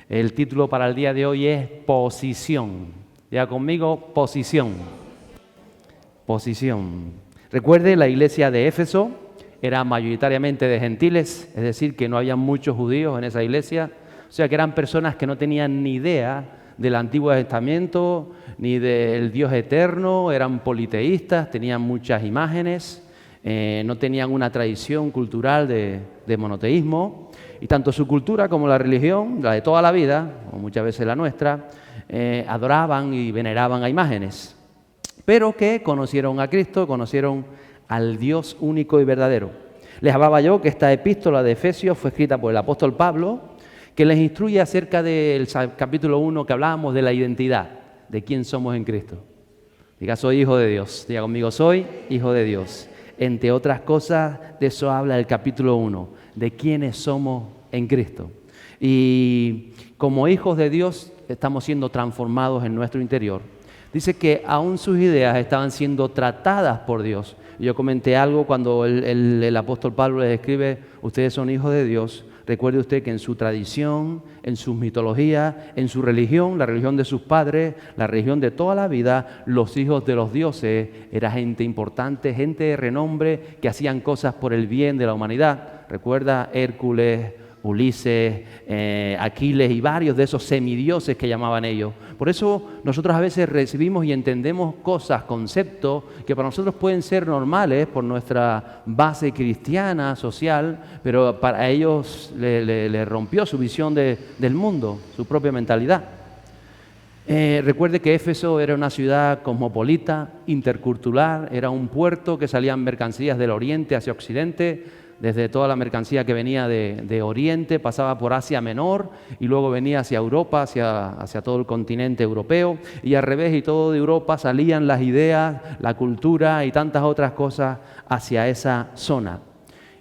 El título para el día de hoy es Posición. Diga conmigo, posición. Posición. Recuerde, la iglesia de Éfeso era mayoritariamente de gentiles, es decir, que no había muchos judíos en esa iglesia. O sea, que eran personas que no tenían ni idea del Antiguo Testamento, ni del Dios eterno, eran politeístas, tenían muchas imágenes, no tenían una tradición cultural de monoteísmo, y tanto su cultura como la religión, la de toda la vida, o muchas veces la nuestra, adoraban y veneraban a imágenes, pero que conocieron a Cristo, conocieron al Dios único y verdadero. Les hablaba yo que esta epístola de Efesios fue escrita por el apóstol Pablo, que les instruye acerca del capítulo 1 que hablábamos de la identidad, de quién somos en Cristo. Diga, soy hijo de Dios. Diga conmigo, soy hijo de Dios. Entre otras cosas, de eso habla el capítulo 1, de quiénes somos en Cristo. Y como hijos de Dios estamos siendo transformados en nuestro interior. Dice que aún sus ideas estaban siendo tratadas por Dios. Yo comenté algo cuando el apóstol Pablo les escribe, ustedes son hijos de Dios. Recuerde usted que en su tradición, en sus mitologías, en su religión, la religión de sus padres, la religión de toda la vida, los hijos de los dioses era gente importante, gente de renombre que hacían cosas por el bien de la humanidad. Recuerda Hércules, Ulises, Aquiles y varios de esos semidioses que llamaban ellos. Por eso nosotros a veces recibimos y entendemos cosas, conceptos que para nosotros pueden ser normales por nuestra base cristiana, social, pero para ellos le rompió su visión del mundo, su propia mentalidad. Recuerde que Éfeso era una ciudad cosmopolita, intercultural, era un puerto que salían mercancías del oriente hacia occidente. Desde toda la mercancía que venía de Oriente, pasaba por Asia Menor y luego venía hacia Europa, hacia todo el continente europeo, y al revés, y todo de Europa salían las ideas, la cultura y tantas otras cosas hacia esa zona.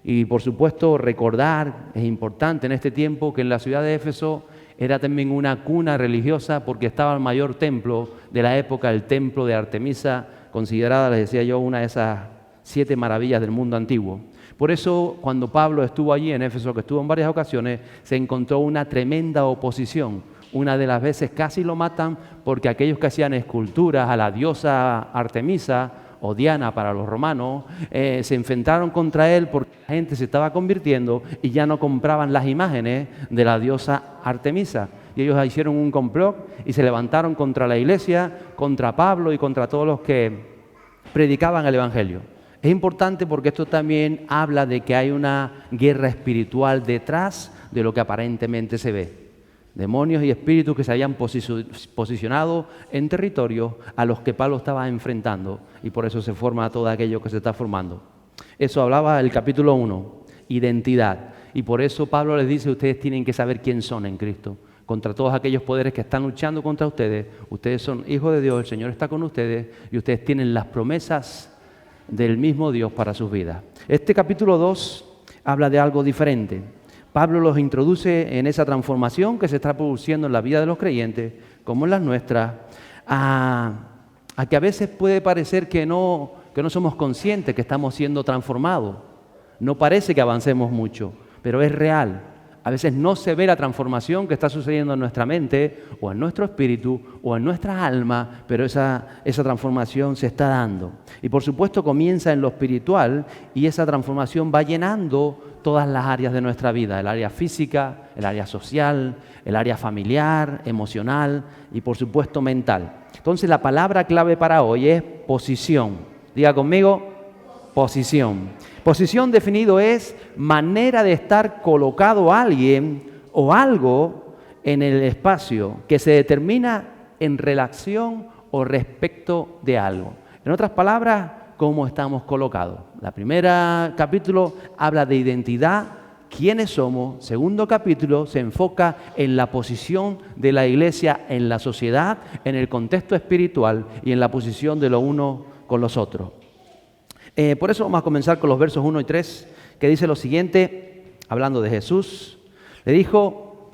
Y por supuesto recordar, es importante en este tiempo, que en la ciudad de Éfeso era también una cuna religiosa porque estaba el mayor templo de la época, el templo de Artemisa, considerada, les decía yo, una de esas 7 maravillas del mundo antiguo. Por eso, cuando Pablo estuvo allí en Éfeso, que estuvo en varias ocasiones, se encontró una tremenda oposición. Una de las veces casi lo matan porque aquellos que hacían esculturas a la diosa Artemisa o Diana para los romanos, se enfrentaron contra él porque la gente se estaba convirtiendo y ya no compraban las imágenes de la diosa Artemisa. Y ellos hicieron un complot y se levantaron contra la iglesia, contra Pablo y contra todos los que predicaban el evangelio. Es importante porque esto también habla de que hay una guerra espiritual detrás de lo que aparentemente se ve. Demonios y espíritus que se habían posicionado en territorios a los que Pablo estaba enfrentando, y por eso se forma todo aquello que se está formando. Eso hablaba el capítulo 1, identidad. Y por eso Pablo les dice, ustedes tienen que saber quién son en Cristo. Contra todos aquellos poderes que están luchando contra ustedes, ustedes son hijos de Dios, el Señor está con ustedes y ustedes tienen las promesas del mismo Dios para sus vidas. Este capítulo 2 habla de algo diferente. Pablo los introduce en esa transformación que se está produciendo en la vida de los creyentes, como en las nuestras, a que a veces puede parecer que no somos conscientes que estamos siendo transformados. No parece que avancemos mucho, pero es real. A veces no se ve la transformación que está sucediendo en nuestra mente o en nuestro espíritu o en nuestra alma, pero esa transformación se está dando. Y por supuesto comienza en lo espiritual y esa transformación va llenando todas las áreas de nuestra vida, el área física, el área social, el área familiar, emocional y por supuesto mental. Entonces la palabra clave para hoy es posición. Diga conmigo, posición. Posición definido es manera de estar colocado alguien o algo en el espacio que se determina en relación o respecto de algo. En otras palabras, cómo estamos colocados. La primera capítulo habla de identidad, quiénes somos. Segundo capítulo se enfoca en la posición de la iglesia en la sociedad, en el contexto espiritual y en la posición de lo uno con los otros. Por eso vamos a comenzar con los versos 1 y 3, que dice lo siguiente, hablando de Jesús. Le dijo,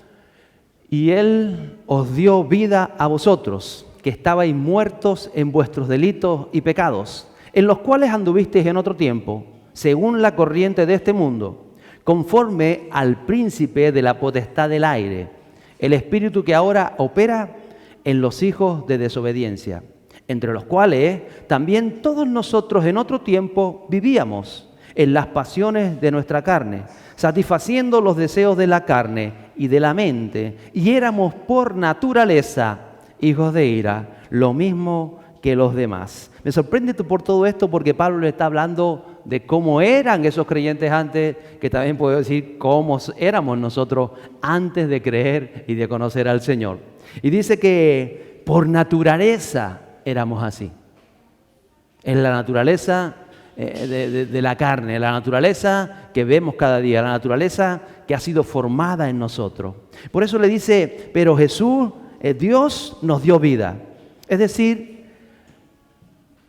y Él os dio vida a vosotros, que estabais muertos en vuestros delitos y pecados, en los cuales anduvisteis en otro tiempo, según la corriente de este mundo, conforme al príncipe de la potestad del aire, el espíritu que ahora opera en los hijos de desobediencia, entre los cuales también todos nosotros en otro tiempo vivíamos en las pasiones de nuestra carne, satisfaciendo los deseos de la carne y de la mente, y éramos por naturaleza hijos de ira, lo mismo que los demás. Me sorprende por todo esto porque Pablo le está hablando de cómo eran esos creyentes antes, que también puedo decir cómo éramos nosotros antes de creer y de conocer al Señor. Y dice que por naturaleza éramos así. Es la naturaleza de la carne, la naturaleza que vemos cada día, la naturaleza que ha sido formada en nosotros. Por eso le dice, pero Jesús, Dios nos dio vida. Es decir,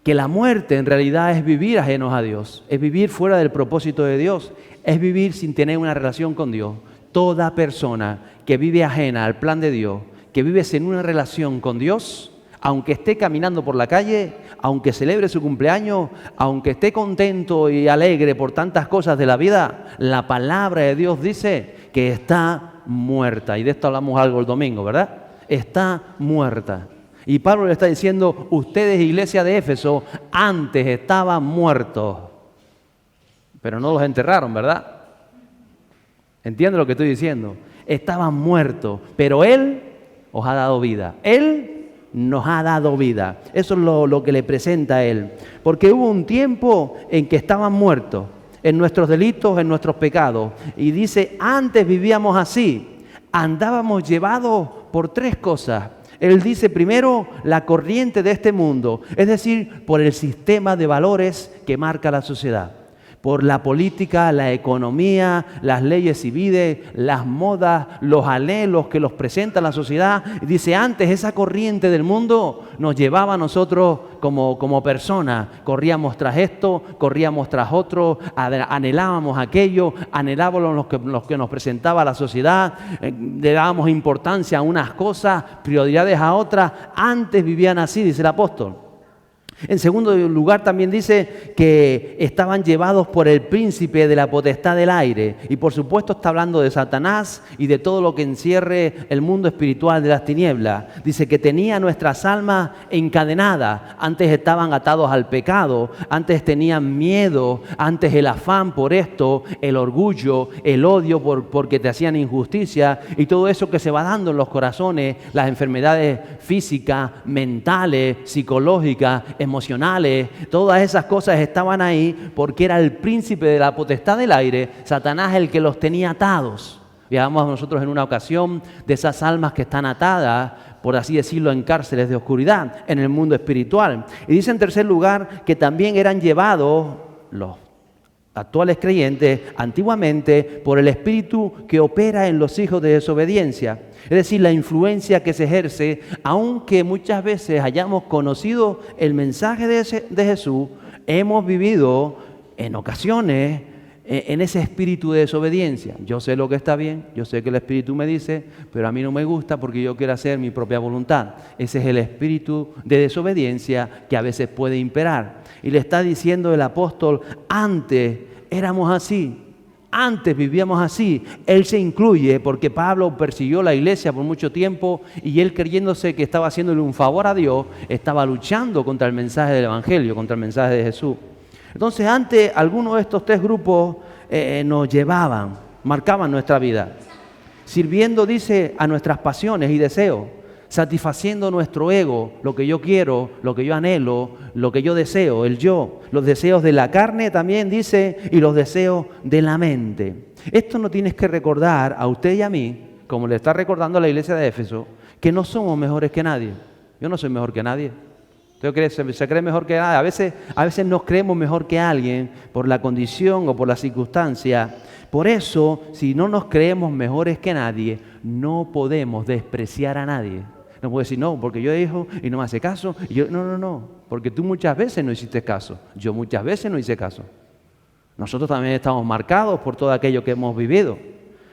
que la muerte en realidad es vivir ajenos a Dios, es vivir fuera del propósito de Dios, es vivir sin tener una relación con Dios. Toda persona que vive ajena al plan de Dios, que vive sin una relación con Dios, aunque esté caminando por la calle, aunque celebre su cumpleaños, aunque esté contento y alegre por tantas cosas de la vida, la palabra de Dios dice que está muerta. Y de esto hablamos algo el domingo, ¿verdad? Está muerta. Y Pablo le está diciendo, ustedes, iglesia de Éfeso, antes estaban muertos, pero no los enterraron, ¿verdad? ¿Entienden lo que estoy diciendo? Estaban muertos, pero Él os ha dado vida. Él nos ha dado vida. Eso es lo que le presenta a Él. Porque hubo un tiempo en que estaban muertos, en nuestros delitos, en nuestros pecados. Y dice, antes vivíamos así, andábamos llevados por tres cosas. Él dice primero la corriente de este mundo, es decir, por el sistema de valores que marca la sociedad, por la política, la economía, las leyes civiles, las modas, los anhelos que los presenta la sociedad. Dice, antes esa corriente del mundo nos llevaba a nosotros como personas. Corríamos tras esto, corríamos tras otro, anhelábamos aquello, anhelábamos lo que nos presentaba la sociedad, le dábamos importancia a unas cosas, prioridades a otras. Antes vivían así, dice el apóstol. En segundo lugar también dice que estaban llevados por el príncipe de la potestad del aire. Y por supuesto está hablando de Satanás y de todo lo que encierre el mundo espiritual de las tinieblas. Dice que tenía nuestras almas encadenadas. Antes estaban atados al pecado, antes tenían miedo, antes el afán por esto, el orgullo, el odio porque te hacían injusticia y todo eso que se va dando en los corazones, las enfermedades físicas, mentales, psicológicas, emocionales, todas esas cosas estaban ahí porque era el príncipe de la potestad del aire, Satanás, el que los tenía atados. Veamos nosotros en una ocasión de esas almas que están atadas, por así decirlo, en cárceles de oscuridad, en el mundo espiritual. Y dice en tercer lugar que también eran llevados los actuales creyentes antiguamente por el espíritu que opera en los hijos de desobediencia. Es decir, la influencia que se ejerce, aunque muchas veces hayamos conocido el mensaje de Jesús, hemos vivido en ocasiones en ese espíritu de desobediencia. Yo sé lo que está bien, yo sé que el espíritu me dice, pero a mí no me gusta porque yo quiero hacer mi propia voluntad. Ese es el espíritu de desobediencia que a veces puede imperar. Y le está diciendo el apóstol, antes éramos así. Antes vivíamos así. Él se incluye porque Pablo persiguió la iglesia por mucho tiempo y él, creyéndose que estaba haciéndole un favor a Dios, estaba luchando contra el mensaje del Evangelio, contra el mensaje de Jesús. Entonces antes algunos de estos tres grupos nos llevaban, marcaban nuestra vida, sirviendo, dice, a nuestras pasiones y deseos, satisfaciendo nuestro ego, lo que yo quiero, lo que yo anhelo, lo que yo deseo, el yo, los deseos de la carne también dice, y los deseos de la mente. Esto nos tienes que recordar a usted y a mí, como le está recordando a la iglesia de Éfeso, que no somos mejores que nadie. Yo no soy mejor que nadie. Se cree mejor que nadie. A veces nos creemos mejor que alguien por la condición o por la circunstancia. Por eso, si no nos creemos mejores que nadie, no podemos despreciar a nadie. No puedo decir, no, porque yo dijo y no me hace caso. Y yo, no, porque tú muchas veces no hiciste caso. Yo muchas veces no hice caso. Nosotros también estamos marcados por todo aquello que hemos vivido.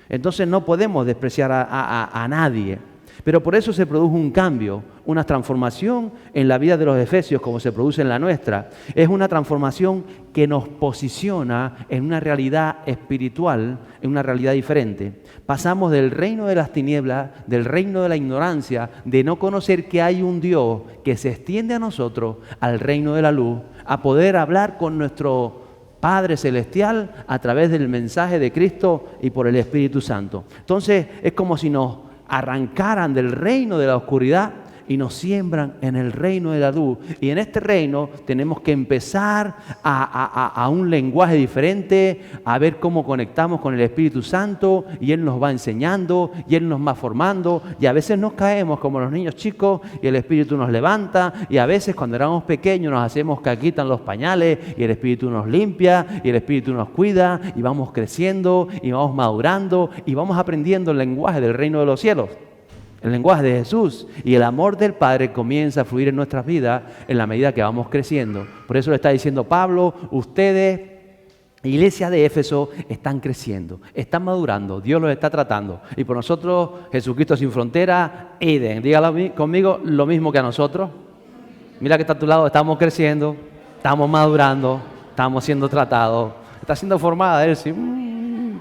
Entonces no podemos despreciar a nadie. Pero por eso se produjo un cambio, una transformación en la vida de los efesios como se produce en la nuestra. Es una transformación que nos posiciona en una realidad espiritual, en una realidad diferente. Pasamos del reino de las tinieblas, del reino de la ignorancia, de no conocer que hay un Dios que se extiende a nosotros, al reino de la luz, a poder hablar con nuestro Padre Celestial a través del mensaje de Cristo y por el Espíritu Santo. Entonces es como si nos arrancaran del reino de la oscuridad y nos siembran en el reino de la luz. Y en este reino tenemos que empezar a un lenguaje diferente, a ver cómo conectamos con el Espíritu Santo, y Él nos va enseñando, y Él nos va formando, y a veces nos caemos como los niños chicos, y el Espíritu nos levanta, y a veces cuando éramos pequeños nos hacemos caquita en los pañales, y el Espíritu nos limpia, y el Espíritu nos cuida, y vamos creciendo, y vamos madurando, y vamos aprendiendo el lenguaje del reino de los cielos. El lenguaje de Jesús, y el amor del Padre comienza a fluir en nuestras vidas en la medida que vamos creciendo. Por eso le está diciendo Pablo, ustedes, iglesia de Éfeso, están creciendo, están madurando, Dios los está tratando. Y por nosotros, Jesucristo sin frontera, Eden. Dígalo conmigo, lo mismo que a nosotros. Mira que está a tu lado, estamos creciendo, estamos madurando, estamos siendo tratados. Está siendo formada Él. ¿Sí?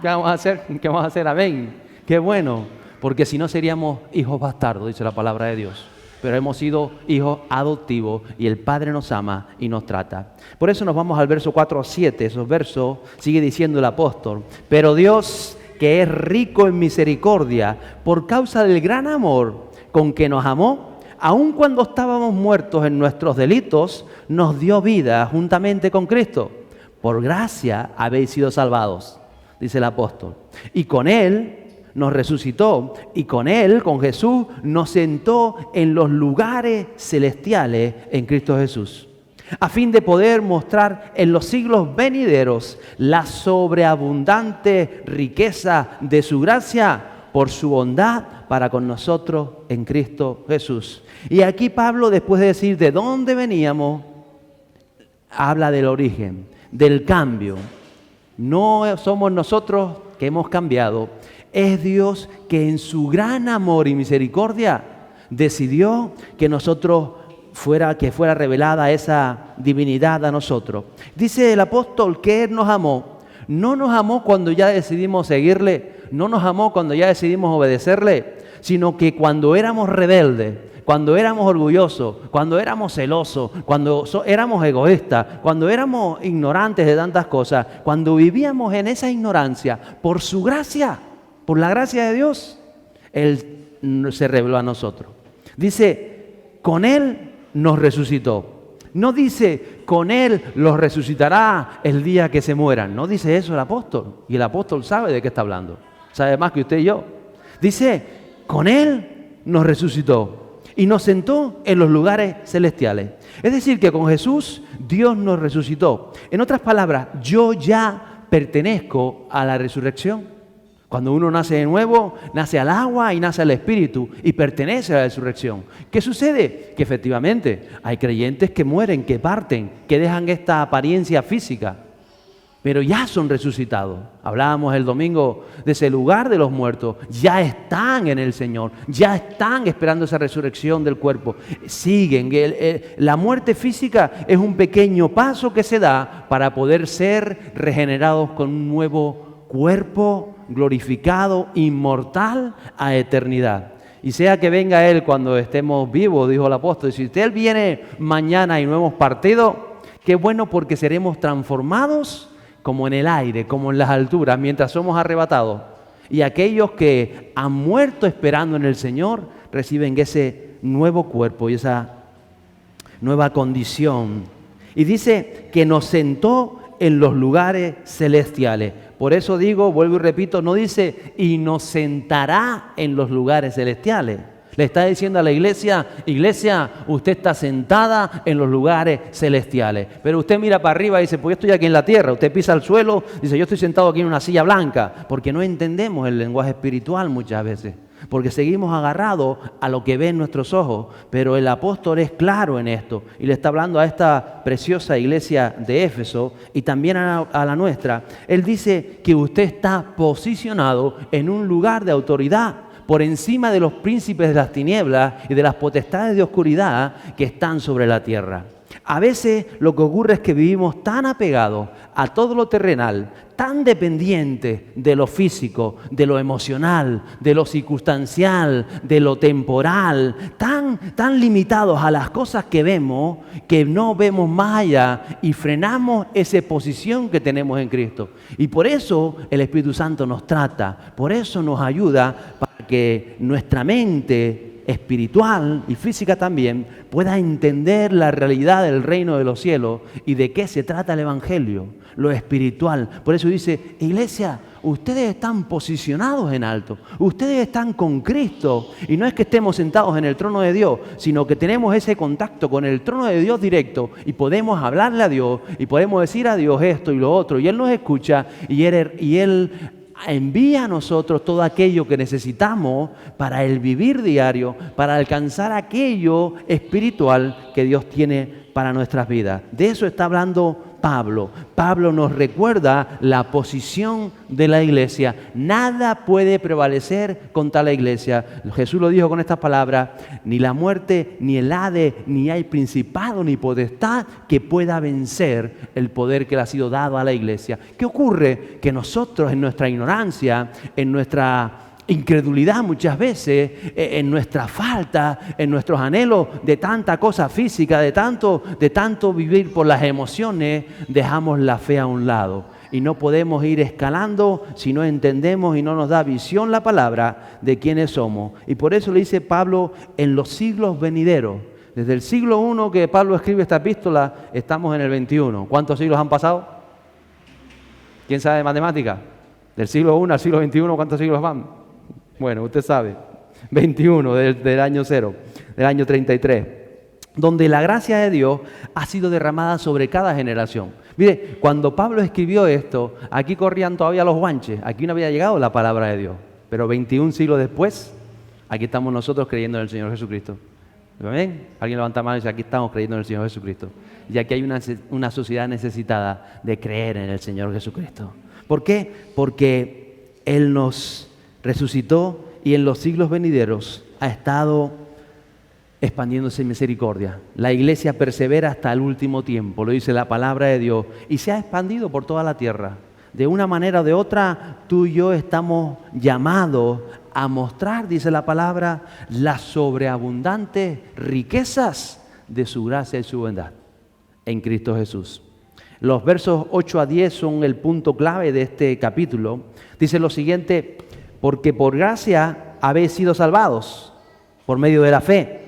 ¿Qué vamos a hacer? ¿Qué vamos a hacer? Amén. Qué bueno. Porque si no seríamos hijos bastardos, dice la palabra de Dios. Pero hemos sido hijos adoptivos y el Padre nos ama y nos trata. Por eso nos vamos al verso 4 a 7. Esos versos sigue diciendo el apóstol. Pero Dios, que es rico en misericordia, por causa del gran amor con que nos amó, aun cuando estábamos muertos en nuestros delitos, nos dio vida juntamente con Cristo. Por gracia habéis sido salvados, dice el apóstol. Y con Él nos resucitó, y con Él, con Jesús, nos sentó en los lugares celestiales en Cristo Jesús, a fin de poder mostrar en los siglos venideros la sobreabundante riqueza de su gracia por su bondad para con nosotros en Cristo Jesús. Y aquí Pablo, después de decir de dónde veníamos, habla del origen, del cambio. No somos nosotros que hemos cambiado, es Dios que en su gran amor y misericordia decidió que fuera revelada esa divinidad a nosotros. Dice el apóstol que Él nos amó. No nos amó cuando ya decidimos seguirle, no nos amó cuando ya decidimos obedecerle, sino que cuando éramos rebeldes, cuando éramos orgullosos, cuando éramos celosos, cuando éramos egoístas, cuando éramos ignorantes de tantas cosas, cuando vivíamos en esa ignorancia, por su gracia, por la gracia de Dios, Él se reveló a nosotros. Dice, con Él nos resucitó. No dice, con Él los resucitará el día que se mueran. No dice eso el apóstol. Y el apóstol sabe de qué está hablando. Sabe más que usted y yo. Dice, con Él nos resucitó y nos sentó en los lugares celestiales. Es decir, que con Jesús Dios nos resucitó. En otras palabras, yo ya pertenezco a la resurrección. Cuando uno nace de nuevo, nace al agua y nace al Espíritu y pertenece a la resurrección. ¿Qué sucede? Que efectivamente hay creyentes que mueren, que parten, que dejan esta apariencia física, pero ya son resucitados. Hablábamos el domingo de ese lugar de los muertos. Ya están en el Señor, ya están esperando esa resurrección del cuerpo. Siguen. La muerte física es un pequeño paso que se da para poder ser regenerados con un nuevo cuerpo glorificado, inmortal a eternidad. Y sea que venga Él cuando estemos vivos, dijo el apóstol. Si Él viene mañana y no hemos partido, qué bueno, porque seremos transformados como en el aire, como en las alturas, mientras somos arrebatados. Y aquellos que han muerto esperando en el Señor, reciben ese nuevo cuerpo y esa nueva condición. Y dice que nos sentó en los lugares celestiales. Por eso digo, vuelvo y repito, no dice y nos sentará en los lugares celestiales. Le está diciendo a la iglesia, iglesia, usted está sentada en los lugares celestiales. Pero usted mira para arriba y dice, pues yo estoy aquí en la tierra. Usted pisa al suelo, dice, yo estoy sentado aquí en una silla blanca. Porque no entendemos el lenguaje espiritual muchas veces. Porque seguimos agarrados a lo que ven nuestros ojos. Pero el apóstol es claro en esto. Y le está hablando a esta preciosa iglesia de Éfeso y también a la nuestra. Él dice que usted está posicionado en un lugar de autoridad por encima de los príncipes de las tinieblas y de las potestades de oscuridad que están sobre la tierra. A veces lo que ocurre es que vivimos tan apegados a todo lo terrenal, tan dependientes de lo físico, de lo emocional, de lo circunstancial, de lo temporal, tan limitados a las cosas que vemos, que no vemos más allá y frenamos esa posición que tenemos en Cristo. Y por eso el Espíritu Santo nos trata, por eso nos ayuda para que nuestra mente espiritual y física también pueda entender la realidad del reino de los cielos y de qué se trata el Evangelio, lo espiritual. Por eso dice, iglesia, ustedes están posicionados en alto, ustedes están con Cristo, y no es que estemos sentados en el trono de Dios, sino que tenemos ese contacto con el trono de Dios directo y podemos hablarle a Dios y podemos decir a Dios esto y lo otro, y Él nos escucha y Él envía a nosotros todo aquello que necesitamos para el vivir diario, para alcanzar aquello espiritual que Dios tiene para nuestras vidas. De eso está hablando Pablo. Pablo nos recuerda la posición de la iglesia. Nada puede prevalecer contra la iglesia. Jesús lo dijo con estas palabras: ni la muerte, ni el Hades, ni hay principado, ni potestad que pueda vencer el poder que le ha sido dado a la iglesia. ¿Qué ocurre? Que nosotros en nuestra ignorancia, en nuestra incredulidad muchas veces, en nuestra falta, en nuestros anhelos de tanta cosa física, de tanto vivir por las emociones, dejamos la fe a un lado. Y no podemos ir escalando si no entendemos y no nos da visión la palabra de quiénes somos. Y por eso le dice Pablo, en los siglos venideros. Desde el siglo I que Pablo escribe esta epístola, estamos en el 21. ¿Cuántos siglos han pasado? ¿Quién sabe de matemática? Del siglo I al siglo XXI, ¿cuántos siglos van? Bueno, usted sabe, 21 del año 0, del año 33, donde la gracia de Dios ha sido derramada sobre cada generación. Mire, cuando Pablo escribió esto, aquí corrían todavía los guanches, aquí no había llegado la palabra de Dios, pero 21 siglos después, aquí estamos nosotros creyendo en el Señor Jesucristo. ¿Ven? Alguien levanta mano y dice, aquí estamos creyendo en el Señor Jesucristo. Y aquí hay una sociedad necesitada de creer en el Señor Jesucristo. ¿Por qué? Porque Él nos resucitó y en los siglos venideros ha estado expandiéndose en misericordia. La iglesia persevera hasta el último tiempo, lo dice la palabra de Dios, y se ha expandido por toda la tierra. De una manera o de otra, tú y yo estamos llamados a mostrar, dice la palabra, las sobreabundantes riquezas de su gracia y su bondad en Cristo Jesús. Los versos 8 a 10 son el punto clave de este capítulo. Dice lo siguiente: porque por gracia habéis sido salvados por medio de la fe.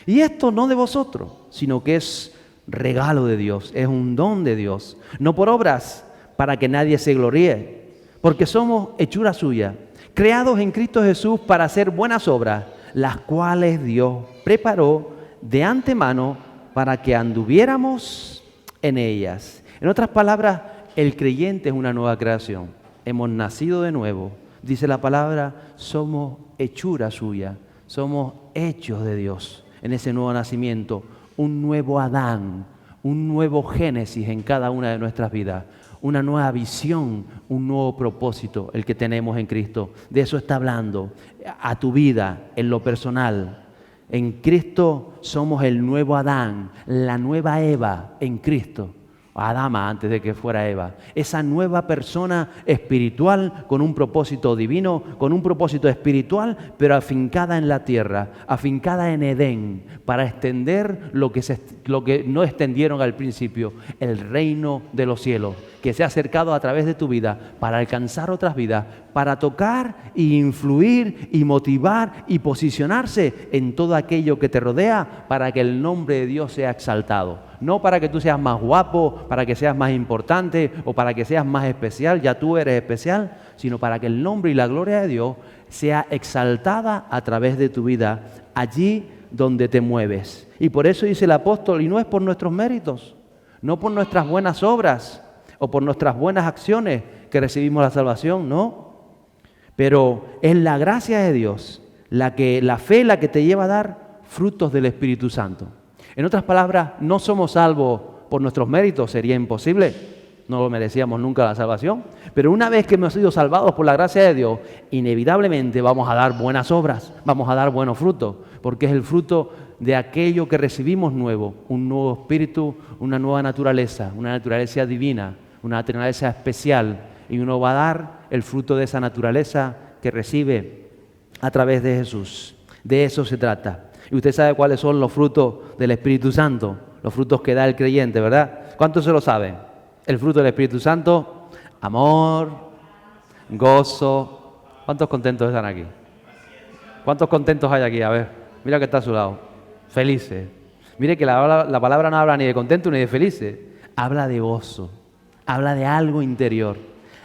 Y esto no de vosotros, sino que es regalo de Dios, es un don de Dios. No por obras, para que nadie se gloríe, porque somos hechura suya, creados en Cristo Jesús para hacer buenas obras, las cuales Dios preparó de antemano para que anduviéramos en ellas. En otras palabras, el creyente es una nueva creación. Hemos nacido de nuevo. Dice la palabra, somos hechura suya, somos hechos de Dios. En ese nuevo nacimiento, un nuevo Adán, un nuevo Génesis en cada una de nuestras vidas, una nueva visión, un nuevo propósito, el que tenemos en Cristo. De eso está hablando a tu vida, en lo personal. En Cristo somos el nuevo Adán, la nueva Eva en Cristo. Adama antes de que fuera Eva, esa nueva persona espiritual con un propósito divino, con un propósito espiritual, pero afincada en la tierra, afincada en Edén, para extender lo que no extendieron al principio, el reino de los cielos, que se ha acercado a través de tu vida para alcanzar otras vidas, para tocar e influir y motivar y posicionarse en todo aquello que te rodea para que el nombre de Dios sea exaltado. No para que tú seas más guapo, para que seas más importante o para que seas más especial, ya tú eres especial, sino para que el nombre y la gloria de Dios sea exaltada a través de tu vida, allí donde te mueves. Y por eso dice el apóstol, y no es por nuestros méritos, no por nuestras buenas obras o por nuestras buenas acciones que recibimos la salvación, no. Pero es la gracia de Dios, la fe la que te lleva a dar frutos del Espíritu Santo. En otras palabras, no somos salvos por nuestros méritos, sería imposible. no lo merecíamos nunca la salvación, pero una vez que hemos sido salvados por la gracia de Dios, inevitablemente vamos a dar buenas obras, vamos a dar buenos frutos, porque es el fruto de aquello que recibimos nuevo, un nuevo espíritu, una nueva naturaleza, una naturaleza divina, una naturaleza especial, y uno va a dar el fruto de esa naturaleza que recibe a través de Jesús. De eso se trata. Y usted sabe cuáles son los frutos del Espíritu Santo, los frutos que da el creyente, ¿verdad? ¿Cuántos se lo saben? El fruto del Espíritu Santo: amor, gozo. ¿Cuántos contentos están aquí? ¿Cuántos contentos hay aquí? A ver, mira que está a su lado. Felices. Mire que la palabra no habla ni de contento ni de felices. Habla de gozo. Habla de algo interior.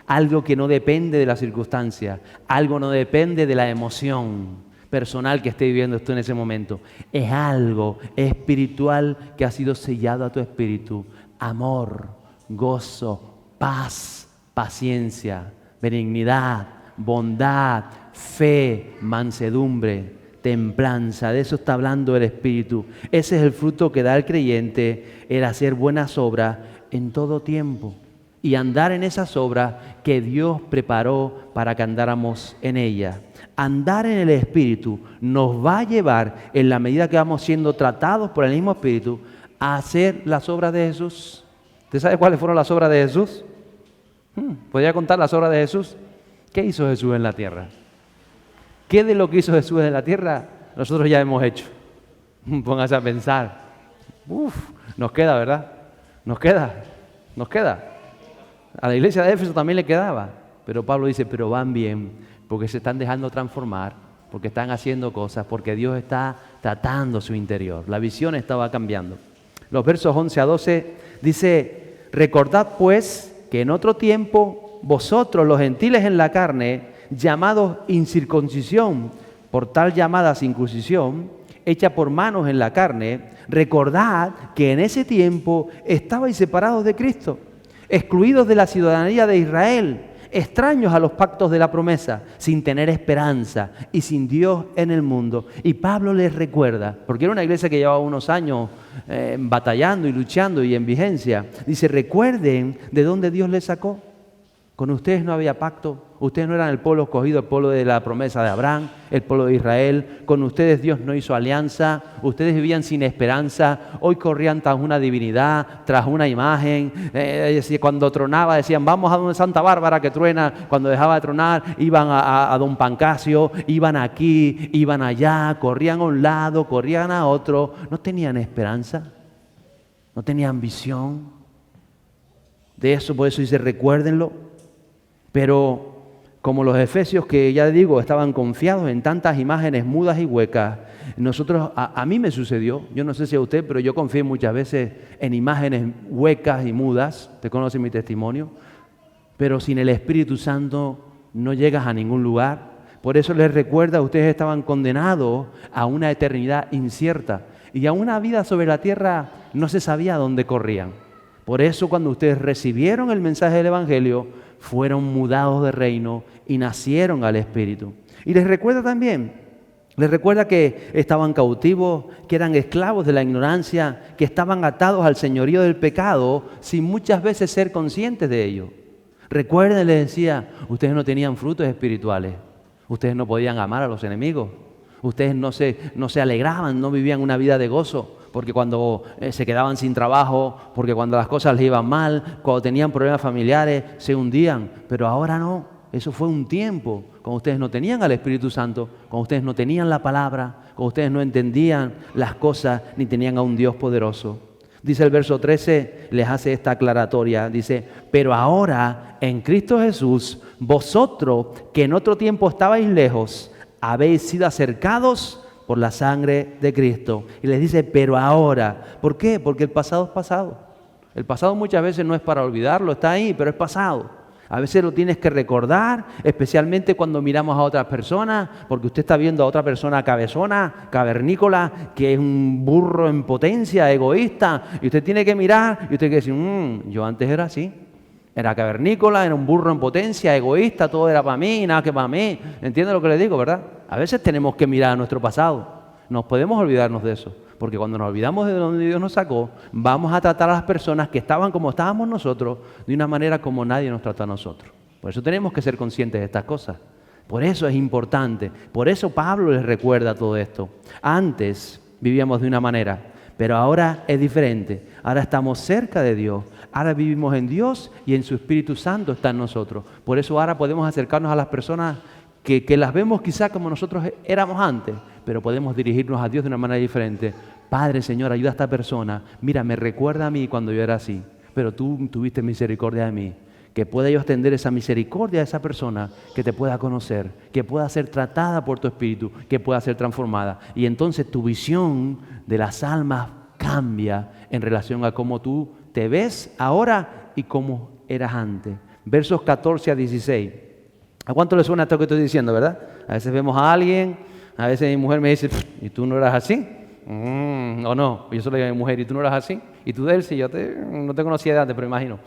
Algo que no depende de la circunstancia. Algo no depende de la emoción personal que esté viviendo usted en ese momento. Es algo espiritual que ha sido sellado a tu espíritu. Amor, gozo, paz, paciencia, benignidad, bondad, fe, mansedumbre, templanza. De eso está hablando el Espíritu. Ese es el fruto que da el creyente, el hacer buenas obras en todo tiempo y andar en esas obras que Dios preparó para que andáramos en ellas. Andar en el Espíritu nos va a llevar, en la medida que vamos siendo tratados por el mismo Espíritu, a hacer las obras de Jesús. ¿Usted sabe cuáles fueron las obras de Jesús? ¿Podría contar las obras de Jesús? ¿Qué hizo Jesús en la tierra? ¿Qué de lo que hizo Jesús en la tierra nosotros ya hemos hecho? Póngase a pensar. Nos queda, ¿verdad? Nos queda. A la iglesia de Éfeso también le quedaba. Pero Pablo dice, pero van bien, porque se están dejando transformar, porque están haciendo cosas, porque Dios está tratando su interior. La visión estaba cambiando. Los versos 11 a 12 dice: recordad pues que en otro tiempo vosotros los gentiles en la carne, llamados incircuncisión por tal llamada circuncisión, hecha por manos en la carne, recordad que en ese tiempo estabais separados de Cristo, excluidos de la ciudadanía de Israel, extraños a los pactos de la promesa, sin tener esperanza y sin Dios en el mundo. Y Pablo les recuerda, porque era una iglesia que llevaba unos años batallando y luchando y en vigencia. Dice, recuerden de dónde Dios les sacó. Con ustedes no había pacto, ustedes no eran el pueblo escogido, el pueblo de la promesa de Abraham, el pueblo de Israel. Con ustedes Dios no hizo alianza, ustedes vivían sin esperanza, hoy corrían tras una divinidad, tras una imagen. Cuando tronaba decían, vamos a donde Santa Bárbara que truena. Cuando dejaba de tronar iban a Don Pancasio, iban aquí, iban allá, corrían a un lado, corrían a otro. No tenían esperanza, no tenían visión. De eso, por eso dice, recuérdenlo. Pero como los efesios, que ya digo, estaban confiados en tantas imágenes mudas y huecas, nosotros, a mí me sucedió, yo no sé si a usted, pero yo confié muchas veces en imágenes huecas y mudas. Usted conoce mi testimonio. Pero sin el Espíritu Santo no llegas a ningún lugar. Por eso les recuerda, ustedes estaban condenados a una eternidad incierta y a una vida sobre la tierra no se sabía dónde corrían. Por eso cuando ustedes recibieron el mensaje del Evangelio, fueron mudados de reino y nacieron al Espíritu. Y les recuerda también, les recuerda que estaban cautivos, que eran esclavos de la ignorancia, que estaban atados al señorío del pecado sin muchas veces ser conscientes de ello. Recuerden, les decía, ustedes no tenían frutos espirituales, ustedes no podían amar a los enemigos, ustedes no se alegraban, no vivían una vida de gozo, porque cuando se quedaban sin trabajo, porque cuando las cosas les iban mal, cuando tenían problemas familiares, se hundían. Pero ahora no, eso fue un tiempo cuando ustedes no tenían al Espíritu Santo, cuando ustedes no tenían la palabra, cuando ustedes no entendían las cosas, ni tenían a un Dios poderoso. Dice el verso 13, les hace esta aclaratoria, dice, pero ahora en Cristo Jesús, vosotros que en otro tiempo estabais lejos, habéis sido acercados por la sangre de Cristo. Y les dice, pero ahora. ¿Por qué? Porque el pasado es pasado. El pasado muchas veces no es para olvidarlo, está ahí, pero es pasado. A veces lo tienes que recordar, especialmente cuando miramos a otras personas, porque usted está viendo a otra persona cabezona, cavernícola, que es un burro en potencia, egoísta, y usted tiene que mirar, y usted tiene que decir, yo antes era así. Era cavernícola, era un burro en potencia, egoísta, todo era para mí, nada que para mí. ¿Entiende lo que le digo, verdad? A veces tenemos que mirar a nuestro pasado. No podemos olvidarnos de eso. porque cuando nos olvidamos de donde Dios nos sacó, vamos a tratar a las personas que estaban como estábamos nosotros, de una manera como nadie nos trató a nosotros. Por eso tenemos que ser conscientes de estas cosas. Por eso es importante. Por eso Pablo les recuerda todo esto. Antes vivíamos de una manera, pero ahora es diferente. Ahora estamos cerca de Dios. Ahora vivimos en Dios y en su Espíritu Santo está en nosotros. Por eso ahora podemos acercarnos a las personas que las vemos quizá como nosotros éramos antes, pero podemos dirigirnos a Dios de una manera diferente. Padre, Señor, ayuda a esta persona. Mira, me recuerda a mí cuando yo era así, pero tú tuviste misericordia de mí. Que pueda yo extender esa misericordia a esa persona, que te pueda conocer, que pueda ser tratada por tu Espíritu, que pueda ser transformada. Y entonces tu visión de las almas cambia en relación a cómo tú te ves ahora y cómo eras antes. Versos 14 a 16. ¿A cuánto le suena esto que estoy diciendo, verdad? A veces vemos a alguien, a veces mi mujer me dice, ¿y tú no eras así? O no, yo solo digo a mi mujer, ¿y tú no eras así? ¿Y tú, Delcy? Yo no te conocía de antes, pero imagino.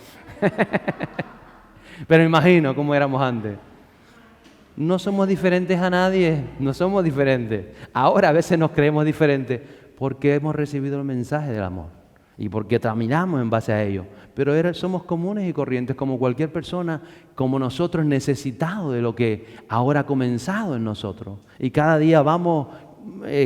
Pero imagino cómo éramos antes. No somos diferentes a nadie, no somos diferentes. Ahora a veces nos creemos diferentes porque hemos recibido el mensaje del amor y porque caminamos en base a ello. Pero somos comunes y corrientes como cualquier persona, como nosotros, necesitados de lo que ahora ha comenzado en nosotros. Y cada día vamos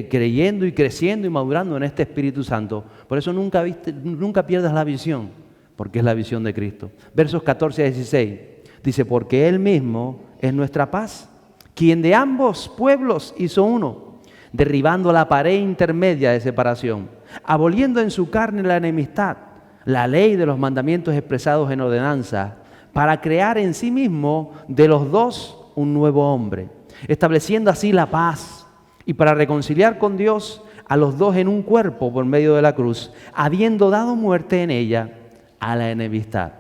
creyendo y creciendo y madurando en este Espíritu Santo. Por eso nunca pierdas la visión, porque es la visión de Cristo. Versos 14 a 16, dice, porque Él mismo es nuestra paz, quien de ambos pueblos hizo uno, derribando la pared intermedia de separación, aboliendo en su carne la enemistad, la ley de los mandamientos expresados en ordenanza, para crear en sí mismo de los dos un nuevo hombre, estableciendo así la paz, y para reconciliar con Dios a los dos en un cuerpo por medio de la cruz, habiendo dado muerte en ella a la enemistad.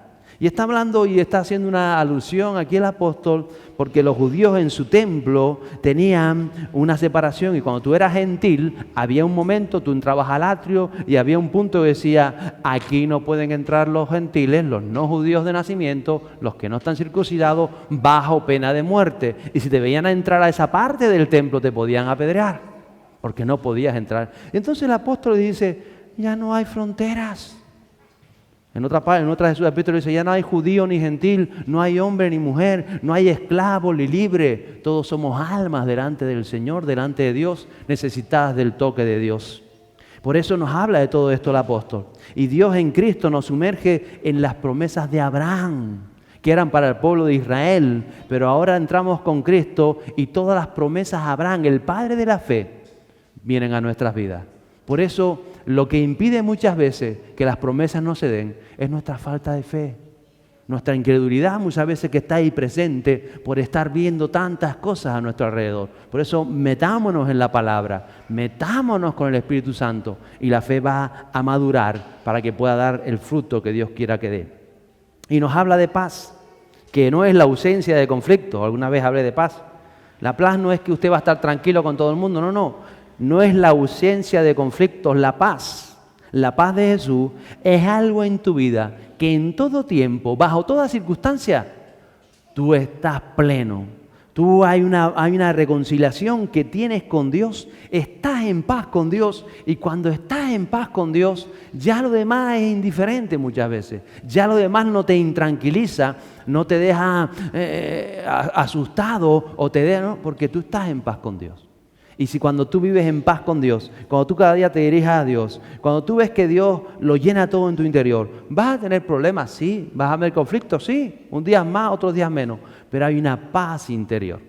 Y está hablando y está haciendo una alusión aquí el apóstol, porque los judíos en su templo tenían una separación y cuando tú eras gentil, había un momento, tú entrabas al atrio y había un punto que decía, aquí no pueden entrar los gentiles, los no judíos de nacimiento, los que no están circuncidados, bajo pena de muerte. Y si te veían a entrar a esa parte del templo, te podían apedrear, porque no podías entrar. Entonces el apóstol dice, ya no hay fronteras. En otra de sus epístolas dice, ya no hay judío ni gentil, no hay hombre ni mujer, no hay esclavo ni libre. Todos somos almas delante del Señor, delante de Dios, necesitadas del toque de Dios. Por eso nos habla de todo esto el apóstol. Y Dios en Cristo nos sumerge en las promesas de Abraham, que eran para el pueblo de Israel. Pero ahora entramos con Cristo y todas las promesas de Abraham, el padre de la fe, vienen a nuestras vidas. Por eso, lo que impide muchas veces que las promesas no se den es nuestra falta de fe. Nuestra incredulidad muchas veces que está ahí presente por estar viendo tantas cosas a nuestro alrededor. Por eso, metámonos en la palabra, metámonos con el Espíritu Santo y la fe va a madurar para que pueda dar el fruto que Dios quiera que dé. Y nos habla de paz, que no es la ausencia de conflicto. Alguna vez hablé de paz. La paz no es que usted va a estar tranquilo con todo el mundo, no. No es la ausencia de conflictos, la paz de Jesús es algo en tu vida que en todo tiempo, bajo toda circunstancia, tú estás pleno. Hay una reconciliación que tienes con Dios, estás en paz con Dios y cuando estás en paz con Dios, ya lo demás es indiferente muchas veces. Ya lo demás no te intranquiliza, no te deja asustado o te deja, ¿no? Porque tú estás en paz con Dios. Y si cuando tú vives en paz con Dios, cuando tú cada día te dirijas a Dios, cuando tú ves que Dios lo llena todo en tu interior, vas a tener problemas, sí, vas a tener conflictos, sí, un día más, otros días menos, pero hay una paz interior.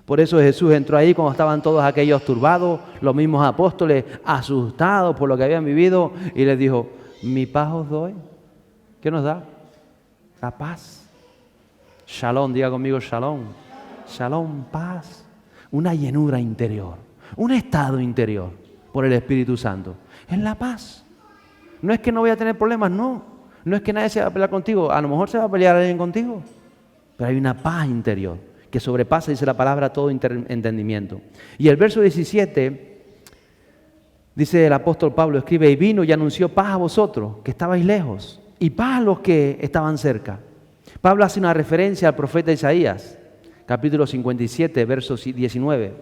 Por eso Jesús entró ahí cuando estaban todos aquellos turbados, los mismos apóstoles asustados por lo que habían vivido, y les dijo, mi paz os doy. ¿Qué nos da? La paz. Shalom, diga conmigo shalom. Shalom, paz. Una llenura interior, un estado interior por el Espíritu Santo. Es la paz. No es que no voy a tener problemas, no. No es que nadie se va a pelear contigo. A lo mejor se va a pelear alguien contigo. Pero hay una paz interior que sobrepasa, dice la palabra, todo entendimiento. Y el verso 17, dice el apóstol Pablo, escribe, y vino y anunció paz a vosotros, que estabais lejos, y paz a los que estaban cerca. Pablo hace una referencia al profeta Isaías. Capítulo 57, verso 19.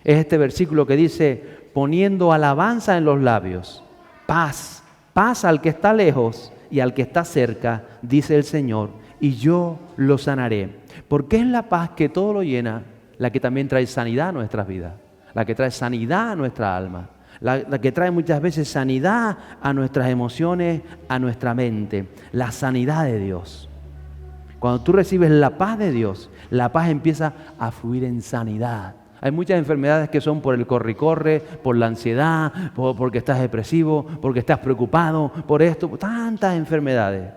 Es este versículo que dice, poniendo alabanza en los labios. Paz, paz al que está lejos y al que está cerca, dice el Señor, y yo lo sanaré. Porque es la paz que todo lo llena, la que también trae sanidad a nuestras vidas, la que trae sanidad a nuestra alma, la que trae muchas veces sanidad a nuestras emociones, a nuestra mente, la sanidad de Dios. Cuando tú recibes la paz de Dios, la paz empieza a fluir en sanidad. Hay muchas enfermedades que son por el corre y corre, por la ansiedad, porque estás depresivo, porque estás preocupado, por esto, tantas enfermedades.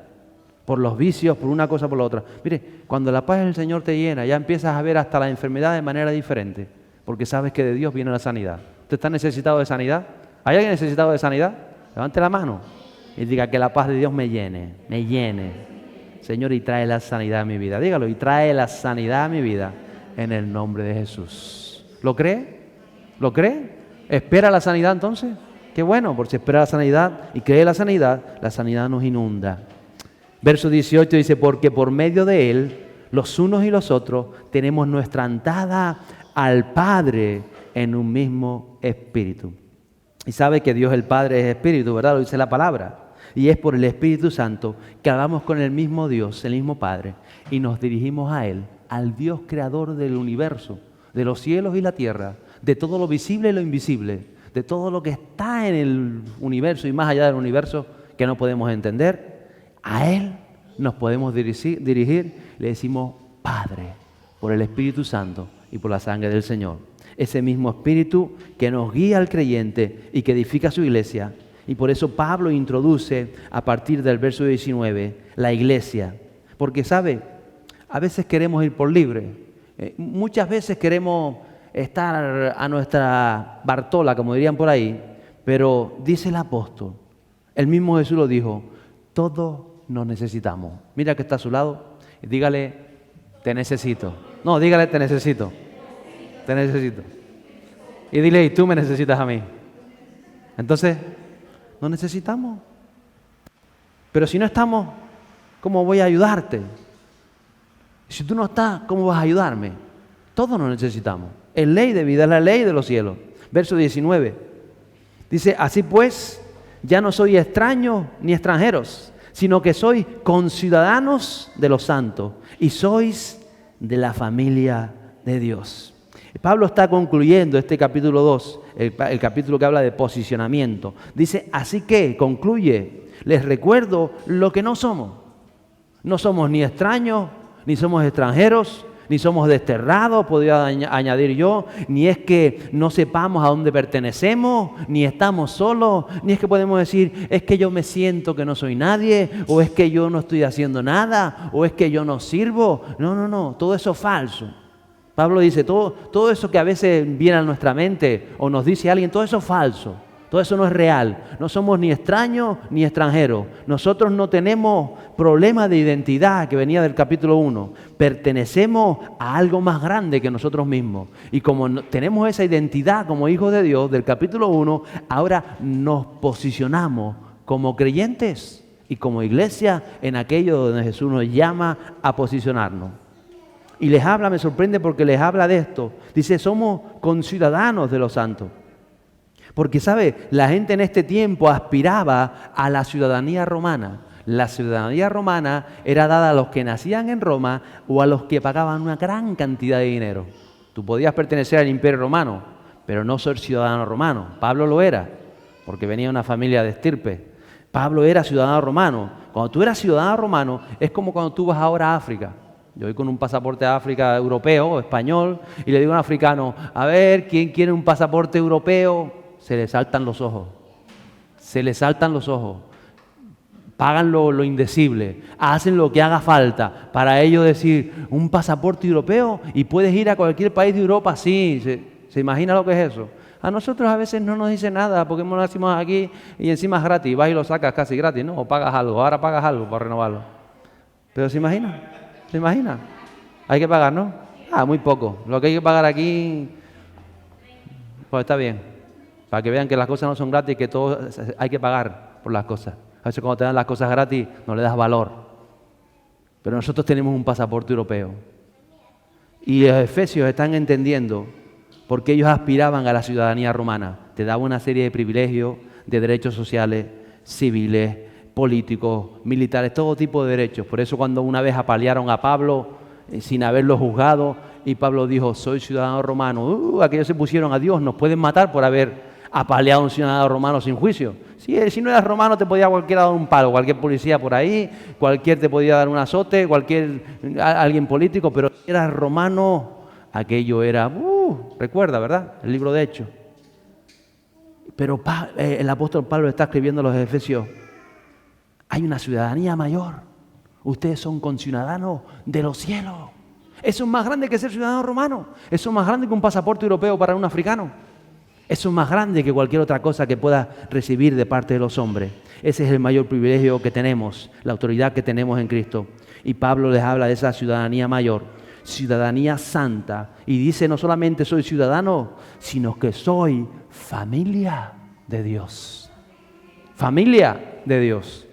Por los vicios, por una cosa, por la otra. Mire, cuando la paz del Señor te llena, ya empiezas a ver hasta la enfermedad de manera diferente, porque sabes que de Dios viene la sanidad. ¿Usted está necesitado de sanidad? ¿Hay alguien necesitado de sanidad? Levante la mano y diga que la paz de Dios me llene, me llene. Señor, y trae la sanidad a mi vida. Dígalo, y trae la sanidad a mi vida en el nombre de Jesús. ¿Lo cree? ¿Lo cree? ¿Espera la sanidad entonces? Qué bueno, porque si espera la sanidad y cree la sanidad nos inunda. Verso 18 dice, porque por medio de Él, los unos y los otros, tenemos nuestra entrada al Padre en un mismo espíritu. Y sabe que Dios el Padre es espíritu, ¿verdad? Lo dice la palabra. Y es por el Espíritu Santo que hablamos con el mismo Dios, el mismo Padre, y nos dirigimos a Él, al Dios creador del universo, de los cielos y la tierra, de todo lo visible y lo invisible, de todo lo que está en el universo y más allá del universo que no podemos entender. A Él nos podemos dirigir, le decimos Padre, por el Espíritu Santo y por la sangre del Señor. Ese mismo Espíritu que nos guía al creyente y que edifica su iglesia. Y por eso Pablo introduce a partir del verso 19 la iglesia. Porque, ¿sabe? A veces queremos ir por libre. Muchas veces queremos estar a nuestra Bartola, como dirían por ahí. Pero dice el apóstol, el mismo Jesús lo dijo, todos nos necesitamos. Mira que está a su lado y dígale, te necesito. No, dígale, te necesito. Te necesito. Y dile, y tú me necesitas a mí. Entonces, nos necesitamos. Pero si no estamos, ¿cómo voy a ayudarte? Si tú no estás, ¿cómo vas a ayudarme? Todos nos necesitamos. Es ley de vida, es la ley de los cielos. Verso 19. Dice, así pues, ya no sois extraños ni extranjeros, sino que sois conciudadanos de los santos y sois de la familia de Dios. Pablo está concluyendo este capítulo 2, el capítulo que habla de posicionamiento. Dice, así que, concluye, les recuerdo lo que no somos. No somos ni extraños, ni somos extranjeros, ni somos desterrados, podría añadir yo, ni es que no sepamos a dónde pertenecemos, ni estamos solos, ni es que podemos decir, es que yo me siento que no soy nadie, o es que yo no estoy haciendo nada, o es que yo no sirvo. No, todo eso es falso. Pablo dice, todo eso que a veces viene a nuestra mente o nos dice alguien, todo eso es falso, todo eso no es real. No somos ni extraños ni extranjeros. Nosotros no tenemos problema de identidad que venía del capítulo 1. Pertenecemos a algo más grande que nosotros mismos. Y como tenemos esa identidad como hijos de Dios del capítulo 1, ahora nos posicionamos como creyentes y como iglesia en aquello donde Jesús nos llama a posicionarnos. Y les habla, me sorprende porque les habla de esto. Dice, somos conciudadanos de los santos. Porque, ¿sabe? La gente en este tiempo aspiraba a la ciudadanía romana. La ciudadanía romana era dada a los que nacían en Roma o a los que pagaban una gran cantidad de dinero. Tú podías pertenecer al Imperio Romano, pero no ser ciudadano romano. Pablo lo era, porque venía de una familia de estirpe. Pablo era ciudadano romano. Cuando tú eras ciudadano romano, es como cuando tú vas ahora a África. Yo voy con un pasaporte de África europeo, español, y le digo a un africano, a ver, ¿quién quiere un pasaporte europeo? Se le saltan los ojos. Se le saltan los ojos. Pagan lo indecible. Hacen lo que haga falta para ellos decir, un pasaporte europeo y puedes ir a cualquier país de Europa. Sí, ¿se imagina lo que es eso? A nosotros a veces no nos dice nada porque no nacimos aquí y encima es gratis. Vas y lo sacas casi gratis, ¿no? O pagas algo. Ahora pagas algo para renovarlo. Pero ¿se imagina? ¿Se imagina? Hay que pagar, ¿no? Muy poco. Lo que hay que pagar aquí, pues está bien. Para que vean que las cosas no son gratis, que todo hay que pagar por las cosas. A veces cuando te dan las cosas gratis no le das valor. Pero nosotros tenemos un pasaporte europeo. Y los efesios están entendiendo por qué ellos aspiraban a la ciudadanía romana. te daba una serie de privilegios, de derechos sociales, civiles, políticos, militares, todo tipo de derechos. Por eso cuando una vez apalearon a Pablo sin haberlo juzgado y Pablo dijo, soy ciudadano romano, aquellos se pusieron a Dios, nos pueden matar por haber apaleado a un ciudadano romano sin juicio. Si no eras romano te podía cualquiera dar un palo, cualquier policía por ahí, cualquier te podía dar un azote, alguien político, pero si eras romano, aquello era, recuerda, ¿verdad? El libro de Hechos. Pero el apóstol Pablo está escribiendo a los Efesios, hay una ciudadanía mayor, ustedes son conciudadanos de los cielos. Eso es más grande que ser ciudadano romano, eso es más grande que un pasaporte europeo para un africano. Eso es más grande que cualquier otra cosa que puedas recibir de parte de los hombres. Ese es el mayor privilegio que tenemos, la autoridad que tenemos en Cristo. Y Pablo les habla de esa ciudadanía mayor, ciudadanía santa. Y dice, no solamente soy ciudadano, sino que soy familia de Dios. Familia de Dios.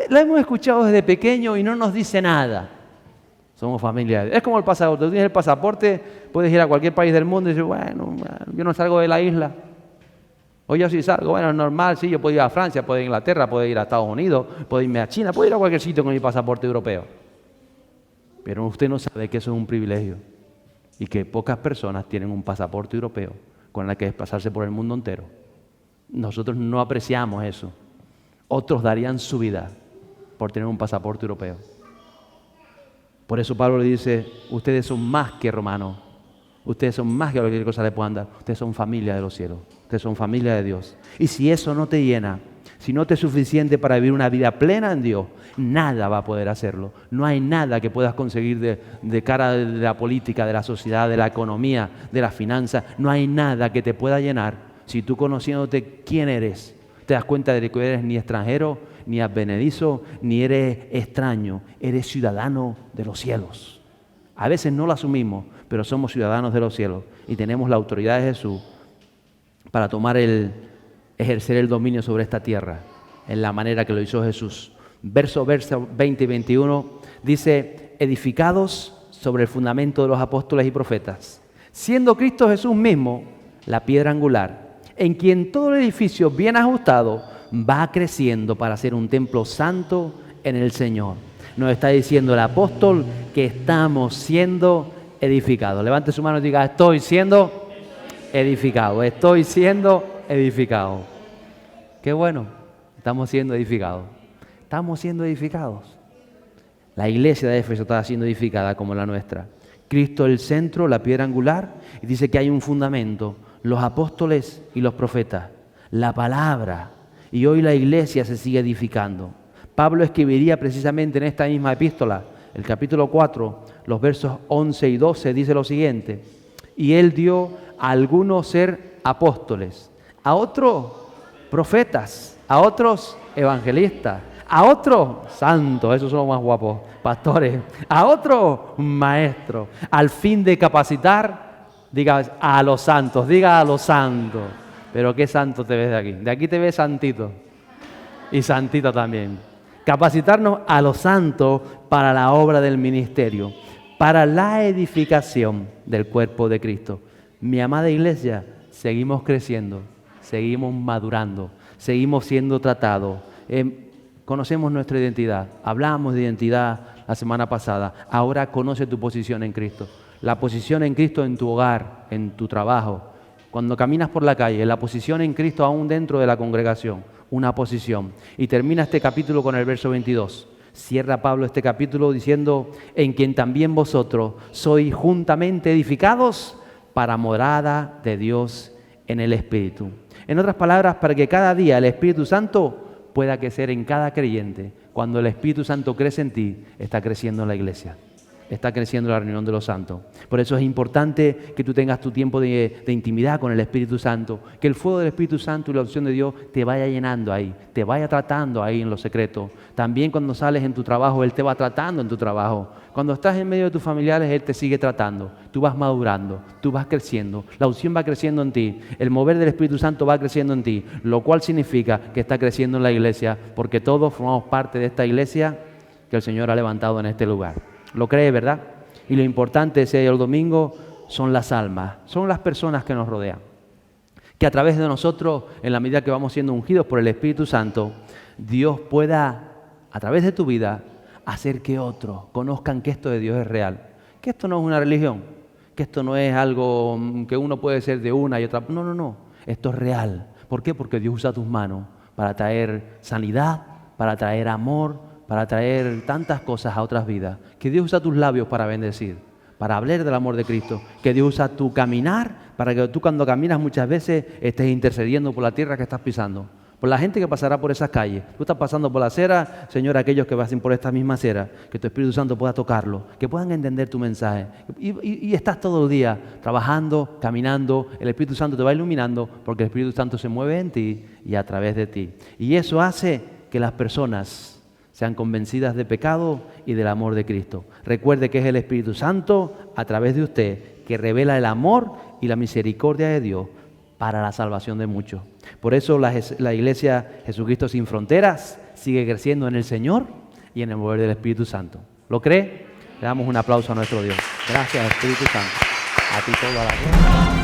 La hemos escuchado desde pequeño y no nos dice nada. Somos familia de Dios. Es como el pasaporte. Tú tienes el pasaporte, puedes ir a cualquier país del mundo y decir, bueno, yo no salgo de la isla. O yo sí salgo, bueno, es normal, sí, yo puedo ir a Francia, puedo ir a Inglaterra, puedo ir a Estados Unidos, puedo irme a China, puedo ir a cualquier sitio con mi pasaporte europeo. Pero usted no sabe que eso es un privilegio y que pocas personas tienen un pasaporte europeo con el que desplazarse por el mundo entero. Nosotros no apreciamos eso. Otros darían su vida por tener un pasaporte europeo. Por eso Pablo le dice, ustedes son más que romanos, ustedes son más que cualquier cosa le puedan dar, ustedes son familia de los cielos, ustedes son familia de Dios. Y si eso no te llena, si no te es suficiente para vivir una vida plena en Dios, nada va a poder hacerlo. No hay nada que puedas conseguir de cara de la política, de la sociedad, de la economía, de las finanzas. No hay nada que te pueda llenar si tú conociéndote quién eres, te das cuenta de que eres ni extranjero, ni advenedizo, ni eres extraño, eres ciudadano de los cielos. A veces no lo asumimos, pero somos ciudadanos de los cielos y tenemos la autoridad de Jesús para ejercer el dominio sobre esta tierra en la manera que lo hizo Jesús. Verso 20 y 21 dice, edificados sobre el fundamento de los apóstoles y profetas, siendo Cristo Jesús mismo la piedra angular, en quien todo el edificio bien ajustado va creciendo para ser un templo santo en el Señor. Nos está diciendo el apóstol que estamos siendo edificados. Levante su mano y diga, estoy siendo edificado, estoy siendo edificado. Qué bueno, estamos siendo edificados. Estamos siendo edificados. La iglesia de Éfeso está siendo edificada como la nuestra. Cristo el centro, la piedra angular, y dice que hay un fundamento, los apóstoles y los profetas, la palabra. Y hoy la iglesia se sigue edificando. Pablo escribiría precisamente en esta misma epístola, el capítulo 4, los versos 11 y 12, dice lo siguiente. Y él dio a algunos ser apóstoles, a otros profetas, a otros evangelistas, a otros santos, esos son los más guapos, pastores, a otros maestros, al fin de capacitar, diga a los santos, diga a los santos. Pero qué santo te ves de aquí. De aquí te ves santito. Y santita también. Capacitarnos a los santos para la obra del ministerio, para la edificación del cuerpo de Cristo. Mi amada iglesia, seguimos creciendo, seguimos madurando, seguimos siendo tratados. Conocemos nuestra identidad. Hablamos de identidad la semana pasada. Ahora conoce tu posición en Cristo. La posición en Cristo en tu hogar, en tu trabajo. Cuando caminas por la calle, la posición en Cristo aún dentro de la congregación, una posición. Y termina este capítulo con el verso 22. Cierra Pablo este capítulo diciendo, en quien también vosotros sois juntamente edificados para morada de Dios en el Espíritu. En otras palabras, para que cada día el Espíritu Santo pueda crecer en cada creyente. Cuando el Espíritu Santo crece en ti, está creciendo la iglesia. Está creciendo la reunión de los santos. Por eso es importante que tú tengas tu tiempo de intimidad con el Espíritu Santo, que el fuego del Espíritu Santo y la opción de Dios te vaya llenando ahí, te vaya tratando ahí en lo secreto. También cuando sales en tu trabajo, Él te va tratando en tu trabajo. Cuando estás en medio de tus familiares, Él te sigue tratando. Tú vas madurando, tú vas creciendo, la unción va creciendo en ti, el mover del Espíritu Santo va creciendo en ti, lo cual significa que está creciendo en la iglesia, porque todos formamos parte de esta iglesia que el Señor ha levantado en este lugar. Lo cree, ¿verdad? Y lo importante ese día del domingo son las almas, son las personas que nos rodean. Que a través de nosotros, en la medida que vamos siendo ungidos por el Espíritu Santo, Dios pueda, a través de tu vida, hacer que otros conozcan que esto de Dios es real. Que esto no es una religión, que esto no es algo que uno puede ser de una y otra. No, no, no. Esto es real. ¿Por qué? Porque Dios usa tus manos para traer sanidad, para traer amor, para traer tantas cosas a otras vidas. Que Dios usa tus labios para bendecir, para hablar del amor de Cristo. Que Dios usa tu caminar para que tú cuando caminas muchas veces estés intercediendo por la tierra que estás pisando. Por la gente que pasará por esas calles. Tú estás pasando por la acera, Señor, aquellos que pasen por esta misma acera, que tu Espíritu Santo pueda tocarlo, que puedan entender tu mensaje. Y estás todo el día trabajando, caminando, el Espíritu Santo te va iluminando porque el Espíritu Santo se mueve en ti y a través de ti. Y eso hace que las personas sean convencidas de pecado y del amor de Cristo. Recuerde que es el Espíritu Santo a través de usted que revela el amor y la misericordia de Dios para la salvación de muchos. Por eso la Iglesia Jesucristo Sin Fronteras sigue creciendo en el Señor y en el mover del Espíritu Santo. ¿Lo cree? Le damos un aplauso a nuestro Dios. Gracias, Espíritu Santo. A ti toda la gloria.